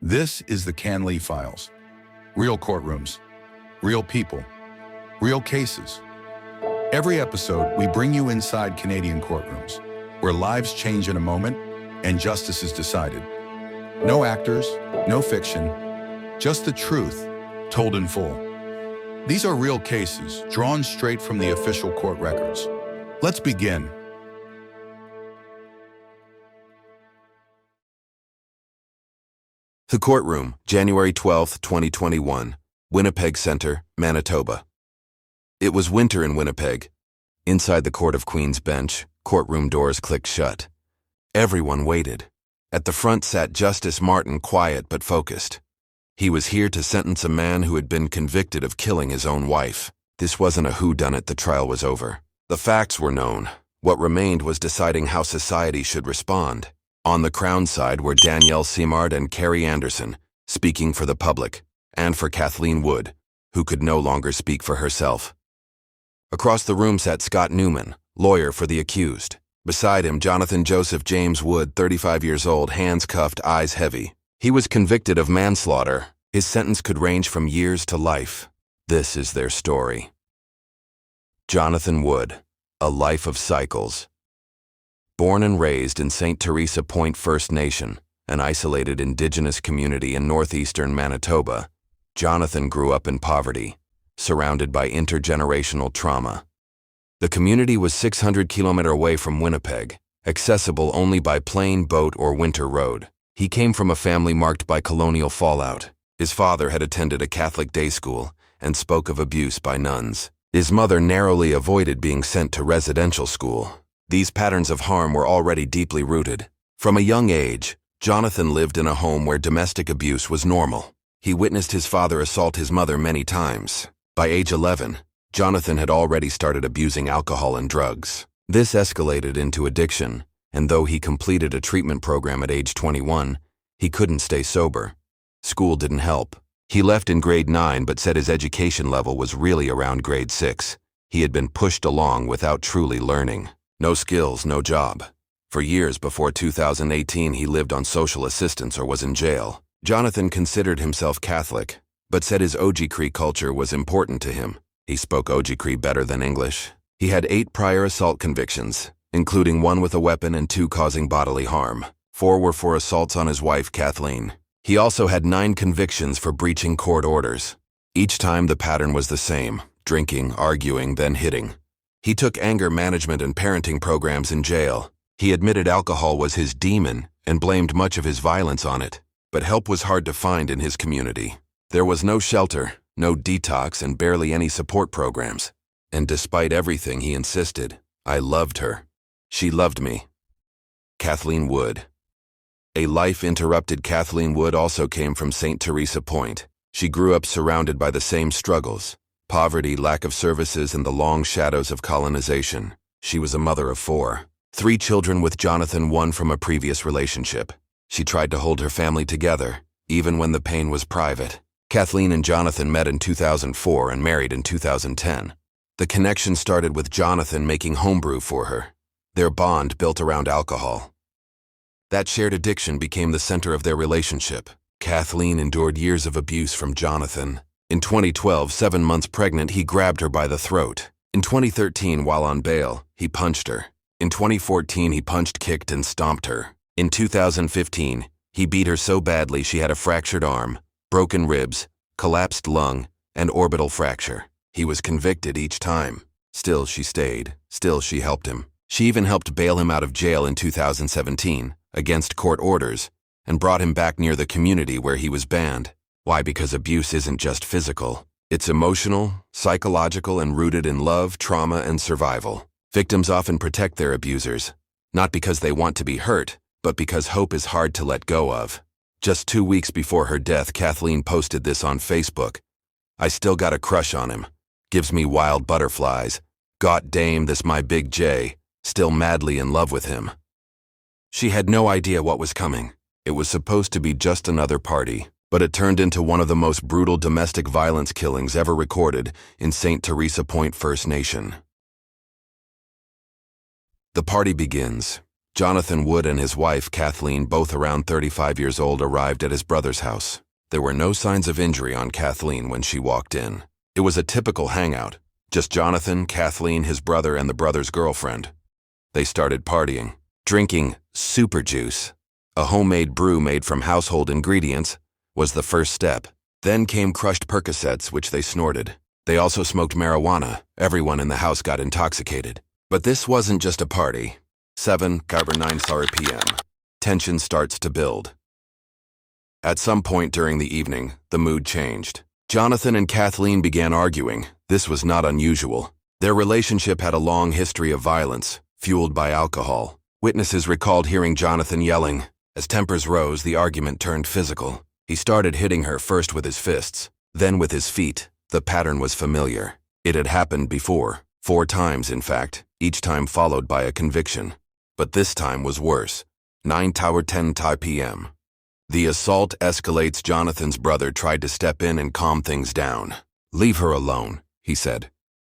This is the CanLII Files. Real courtrooms, real people, real cases. Every episode, we bring you inside Canadian courtrooms, where lives change in a moment and justice is decided. No actors, no fiction, just the truth, told in full. These are real cases, drawn straight from the official court records. Let's begin. The Courtroom, January 12, 2021, Winnipeg Centre, Manitoba. It was winter in Winnipeg. Inside the Court of Queen's Bench, courtroom doors clicked shut. Everyone waited. At the front sat Justice Martin, quiet but focused. He was here to sentence a man who had been convicted of killing his own wife. This wasn't a whodunit. The trial was over. The facts were known. What remained was deciding how society should respond. On the Crown side were Danielle Simard and Carrie Anderson, speaking for the public, and for Kathleen Wood, who could no longer speak for herself. Across the room sat Scott Newman, lawyer for the accused. Beside him, Jonathon Joseph James Wood, 35 years old, hands cuffed, eyes heavy. He was convicted of manslaughter. His sentence could range from years to life. This is their story. Jonathon Wood, a life of cycles. Born and raised in Theresa Point First Nation, an isolated Indigenous community in northeastern Manitoba, Jonathon grew up in poverty, surrounded by intergenerational trauma. The community was 600 km away from Winnipeg, accessible only by plane, boat, or winter road. He came from a family marked by colonial fallout. His father had attended a Catholic day school and spoke of abuse by nuns. His mother narrowly avoided being sent to residential school. These patterns of harm were already deeply rooted. From a young age, Jonathon lived in a home where domestic abuse was normal. He witnessed his father assault his mother many times. By age 11, Jonathon had already started abusing alcohol and drugs. This escalated into addiction, and though he completed a treatment program at age 21, he couldn't stay sober. School didn't help. He left in grade 9 but said his education level was really around grade 6. He had been pushed along without truly learning. No skills, no job. For years before 2018, he lived on social assistance or was in jail. Jonathon considered himself Catholic, but said his Ojibwe culture was important to him. He spoke Ojibwe better than English. He had 8 prior assault convictions, including 1 with a weapon and 2 causing bodily harm. 4 were for assaults on his wife, Kathleen. He also had 9 convictions for breaching court orders. Each time the pattern was the same: drinking, arguing, then hitting. He took anger management and parenting programs in jail. He admitted alcohol was his demon and blamed much of his violence on it. But help was hard to find in his community. There was no shelter, no detox, and barely any support programs. And despite everything, he insisted, "I loved her. She loved me." Kathleen Wood. A life interrupted. Kathleen Wood also came from Theresa Point. She grew up surrounded by the same struggles: poverty, lack of services, and the long shadows of colonization. She was a mother of 4. 3 children with Jonathon, 1 from a previous relationship. She tried to hold her family together, even when the pain was private. Kathleen and Jonathon met in 2004 and married in 2010. The connection started with Jonathon making homebrew for her. Their bond built around alcohol. That shared addiction became the center of their relationship. Kathleen endured years of abuse from Jonathon. In 2012, 7 months pregnant, he grabbed her by the throat. In 2013, while on bail, he punched her. In 2014, he punched, kicked, and stomped her. In 2015, he beat her so badly she had a fractured arm, broken ribs, collapsed lung, and orbital fracture. He was convicted each time. Still, she stayed. Still, she helped him. She even helped bail him out of jail in 2017, against court orders, and brought him back near the community where he was banned. Why? Because abuse isn't just physical. It's emotional, psychological, and rooted in love, trauma, and survival. Victims often protect their abusers, not because they want to be hurt, but because hope is hard to let go of. Just 2 weeks before her death, Kathleen posted this on Facebook: "I still got a crush on him. Gives me wild butterflies. Got dame, this my big J. Still madly in love with him." She had no idea what was coming. It was supposed to be just another party, but it turned into one of the most brutal domestic violence killings ever recorded in Theresa Point First Nation. The party begins. Jonathon Wood and his wife, Kathleen, both around 35 years old, arrived at his brother's house. There were no signs of injury on Kathleen when she walked in. It was a typical hangout. Just Jonathon, Kathleen, his brother, and the brother's girlfriend. They started partying, drinking super juice. A homemade brew made from household ingredients was the first step. Then came crushed Percocets, which they snorted. They also smoked marijuana. Everyone in the house got intoxicated. But this wasn't just a party. 7:09 p.m. Tension starts to build. At some point during the evening, the mood changed. Jonathon and Kathleen began arguing. This was not unusual. Their relationship had a long history of violence, fueled by alcohol. Witnesses recalled hearing Jonathon yelling. As tempers rose, the argument turned physical. He started hitting her first with his fists, then with his feet. The pattern was familiar. It had happened before, 4 times in fact, each time followed by a conviction. But this time was worse. 9:10 p.m. The assault escalates. Jonathon's brother tried to step in and calm things down. "Leave her alone," he said.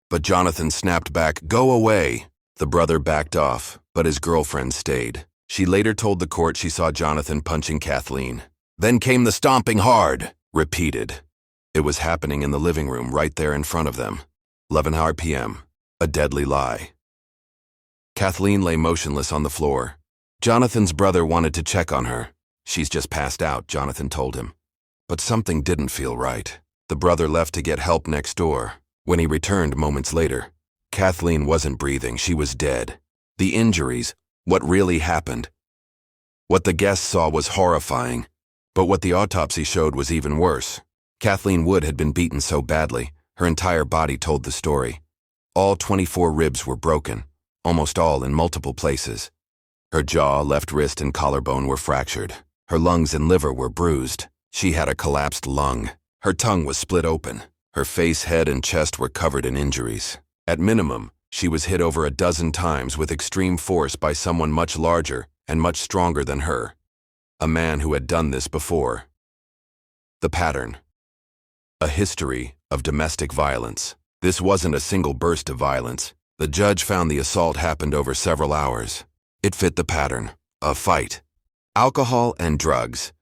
But Jonathon snapped back, "Go away." The brother backed off, but his girlfriend stayed. She later told the court she saw Jonathon punching Kathleen. "Then came the stomping hard," repeated. It was happening in the living room right there in front of them. 11 p.m. A deadly lie. Kathleen lay motionless on the floor. Jonathon's brother wanted to check on her. "She's just passed out," Jonathon told him. But something didn't feel right. The brother left to get help next door. When he returned moments later, Kathleen wasn't breathing. She was dead. The injuries, what really happened. What the guests saw was horrifying, but what the autopsy showed was even worse. Kathleen Wood had been beaten so badly, her entire body told the story. All 24 ribs were broken, almost all in multiple places. Her jaw, left wrist, and collarbone were fractured. Her lungs and liver were bruised. She had a collapsed lung. Her tongue was split open. Her face, head, and chest were covered in injuries. At minimum, she was hit over a dozen times with extreme force by someone much larger and much stronger than her. A man who had done this before. The pattern. A history of domestic violence. This wasn't a single burst of violence. The judge found the assault happened over several hours. It fit the pattern. A fight. Alcohol and drugs.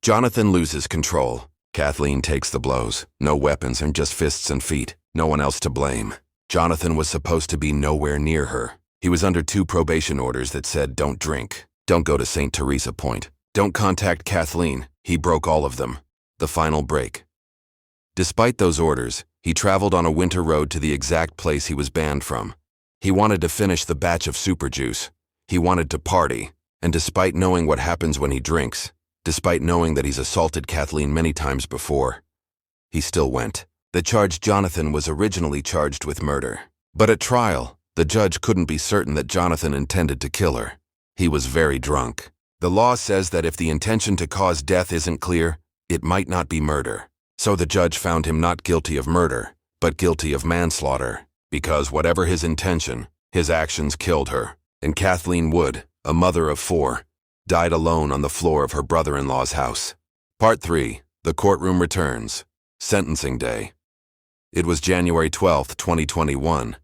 Jonathon loses control. Kathleen takes the blows. No weapons and just fists and feet. No one else to blame. Jonathon was supposed to be nowhere near her. He was under 2 probation orders that said don't drink, don't go to St. Theresa Point, don't contact Kathleen. He broke all of them. The final break. Despite those orders, he traveled on a winter road to the exact place he was banned from. He wanted to finish the batch of super juice. He wanted to party. And despite knowing what happens when he drinks, despite knowing that he's assaulted Kathleen many times before, he still went. The charge Jonathon was originally charged with murder. But at trial, the judge couldn't be certain that Jonathon intended to kill her. He was very drunk. The law says that if the intention to cause death isn't clear, it might not be murder. So the judge found him not guilty of murder, but guilty of manslaughter, because whatever his intention, his actions killed her. And Kathleen Wood, a mother of 4, died alone on the floor of her brother-in-law's house. Part 3. The courtroom returns. Sentencing day. It was January 12, 2021.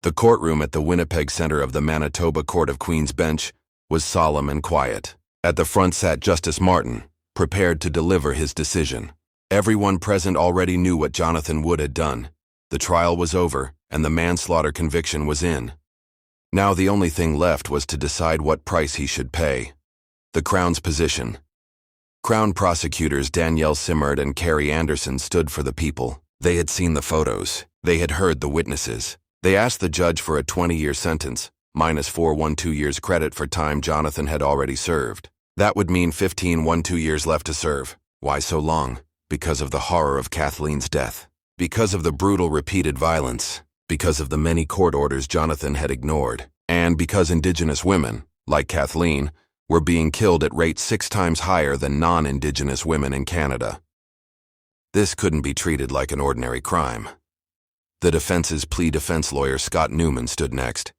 The courtroom at the Winnipeg Center of the Manitoba Court of Queen's Bench was solemn and quiet. At the front sat Justice Martin, prepared to deliver his decision. Everyone present already knew what Jonathon Wood had done. The trial was over, and the manslaughter conviction was in. Now the only thing left was to decide what price he should pay. The Crown's position. Crown prosecutors Danielle Simmerd and Carrie Anderson stood for the people. They had seen the photos. They had heard the witnesses. They asked the judge for a 20-year sentence, minus 4 years credit for time Jonathon had already served. That would mean 15 years left to serve. Why so long? Because of the horror of Kathleen's death. Because of the brutal repeated violence. Because of the many court orders Jonathon had ignored. And because Indigenous women, like Kathleen, were being killed at rates 6 times higher than non-Indigenous women in Canada. This couldn't be treated like an ordinary crime. The defense's plea defense lawyer Scott Newman stood next.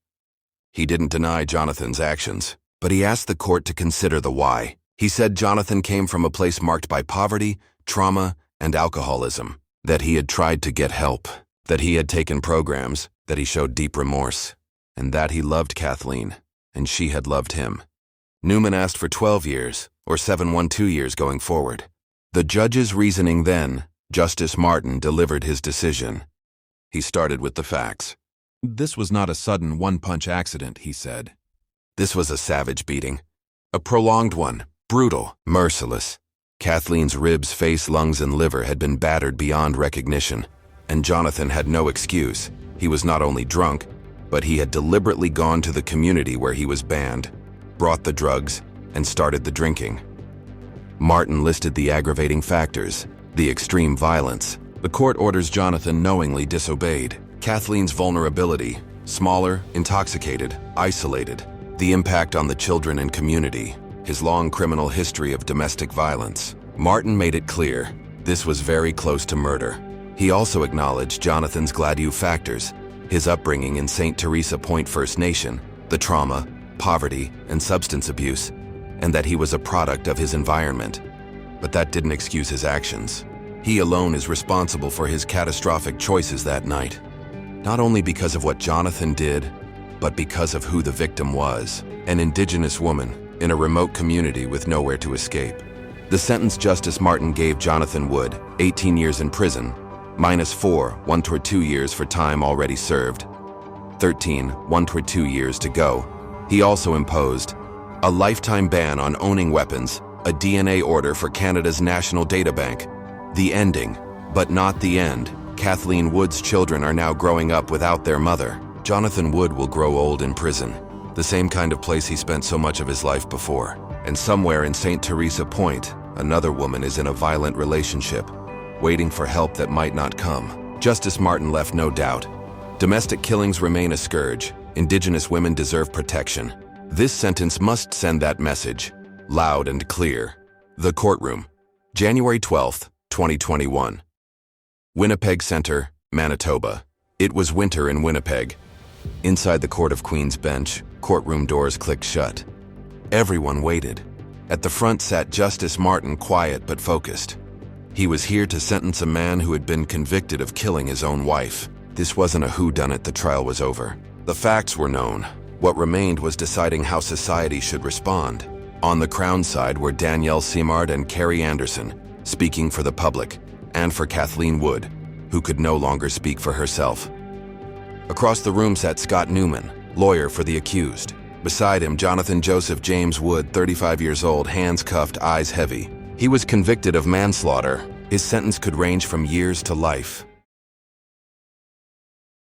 He didn't deny Jonathon's actions, but he asked the court to consider the why. He said Jonathon came from a place marked by poverty, trauma, and alcoholism, that he had tried to get help, that he had taken programs, that he showed deep remorse, and that he loved Kathleen, and she had loved him. Newman asked for 12 years, or 712 years going forward. The judge's reasoning then, Justice Martin delivered his decision. He started with the facts. This was not a sudden one-punch accident, he said. This was a savage beating. A prolonged one, brutal, merciless. Kathleen's ribs, face, lungs, and liver had been battered beyond recognition, and Jonathon had no excuse. He was not only drunk, but he had deliberately gone to the community where he was banned, brought the drugs, and started the drinking. Martin listed the aggravating factors, the extreme violence. The court orders Jonathon knowingly disobeyed. Kathleen's vulnerability, smaller, intoxicated, isolated. The impact on the children and community. His long criminal history of domestic violence. Martin made it clear, this was very close to murder. He also acknowledged Jonathon's CanLII factors, his upbringing in Theresa Point First Nation, the trauma, poverty, and substance abuse, and that he was a product of his environment. But that didn't excuse his actions. He alone is responsible for his catastrophic choices that night. Not only because of what Jonathon did, but because of who the victim was, an Indigenous woman in a remote community with nowhere to escape. The sentence Justice Martin gave Jonathon Wood, 18 years in prison, -4, 1 toward 2 years for time already served, 13, 1 toward 2 years to go. He also imposed a lifetime ban on owning weapons, a DNA order for Canada's National Data Bank. The ending, but not the end. Kathleen Wood's children are now growing up without their mother. Jonathon Wood will grow old in prison, the same kind of place he spent so much of his life before. And somewhere in St. Theresa Point, another woman is in a violent relationship, waiting for help that might not come. Justice Martin left no doubt. Domestic killings remain a scourge. Indigenous women deserve protection. This sentence must send that message, loud and clear. The Courtroom, January 12, 2021. Winnipeg Centre, Manitoba. It was winter in Winnipeg. Inside the Court of Queen's Bench, courtroom doors clicked shut. Everyone waited. At the front sat Justice Martin, quiet but focused. He was here to sentence a man who had been convicted of killing his own wife. This wasn't a whodunit. The trial was over. The facts were known. What remained was deciding how society should respond. On the Crown side were Danielle Simard and Carrie Anderson, speaking for the public, and for Kathleen Wood, who could no longer speak for herself. Across the room sat Scott Newman, lawyer for the accused. Beside him, Jonathon Joseph James Wood, 35 years old, hands cuffed, eyes heavy. He was convicted of manslaughter. His sentence could range from years to life.